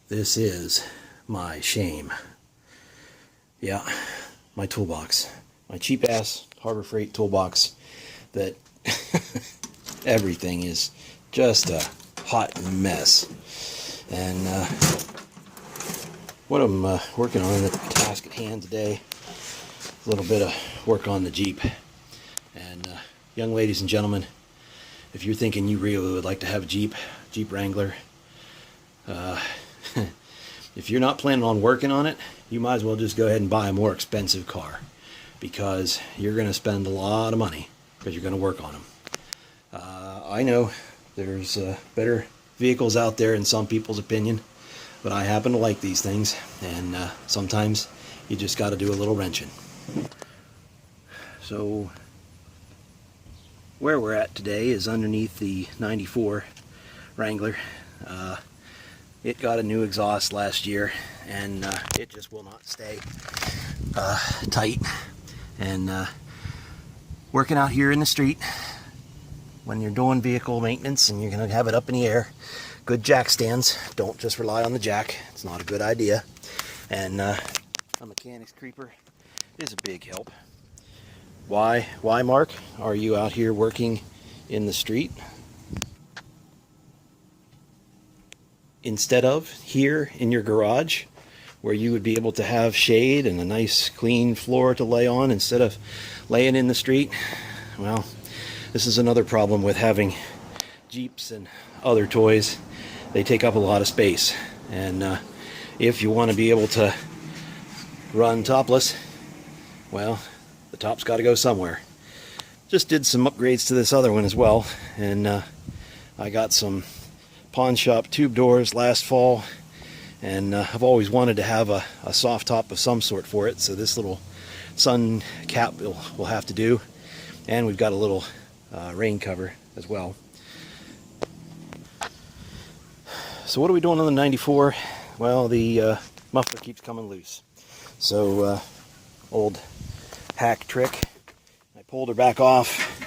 This is my shame. Yeah, my toolbox. My cheap-ass Harbor Freight toolbox that everything is just a hot mess. And what I'm working on, the task at hand today, a little bit of work on the Jeep. And young ladies and gentlemen, if you're thinking you really would like to have a Jeep Wrangler, if you're not planning on working on it, you might as well just go ahead and buy a more expensive car, because you're going to spend a lot of money because you're going to work on them. I know there's better vehicles out there in some people's opinion, but I happen to like these things, and sometimes you just got to do a little wrenching. So where we're at today is underneath the 94 Wrangler. It got a new exhaust last year, and it just will not stay tight. And working out here in the street, when you're doing vehicle maintenance and you're going to have it up in the air, good jack stands. Don't just rely on the jack. It's not a good idea. And a mechanic's creeper is a big help. Why, Mark, are you out here working in the street instead of here in your garage, where you would be able to have shade and a nice clean floor to lay on instead of laying in the street? Well, this is another problem with having Jeeps and other toys. They take up a lot of space, and if you want to be able to run topless, well, the top's got to go somewhere. Just did some upgrades to this other one as well, and I got some pawn shop tube doors last fall, and I've always wanted to have a soft top of some sort for it, so this little sun cap will have to do. And we've got a little rain cover as well. So what are we doing on the 94? Well, the muffler keeps coming loose. So old hack trick, I pulled her back off,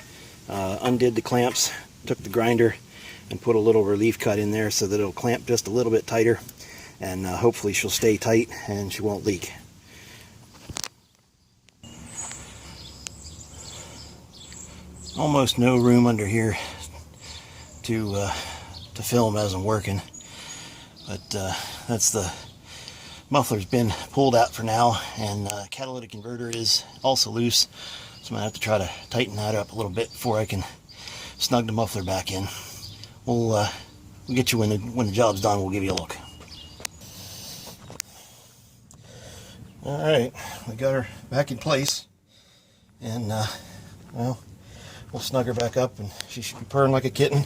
undid the clamps, took the grinder and put a little relief cut in there so that it'll clamp just a little bit tighter, and hopefully she'll stay tight and she won't leak. Almost no room under here to film as I'm working, but that's the muffler's been pulled out for now, and catalytic converter is also loose, so I'm gonna have to try to tighten that up a little bit before I can snug the muffler back in. We'll get you when the job's done. We'll give you a look. All right, we got her back in place, and well, we'll snug her back up, and she should be purring like a kitten.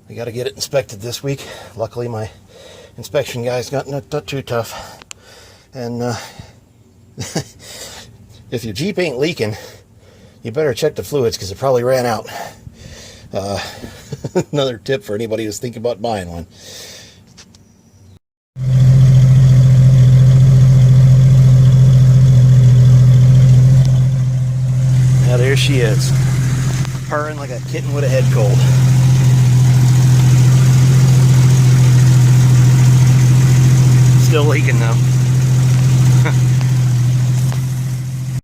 We got to get it inspected this week. Luckily, my inspection guy's got not too tough. And if your Jeep ain't leaking, you better check the fluids, because it probably ran out. Another tip for anybody who's thinking about buying one. Now there she is, purring like a kitten with a head cold. Still leaking though.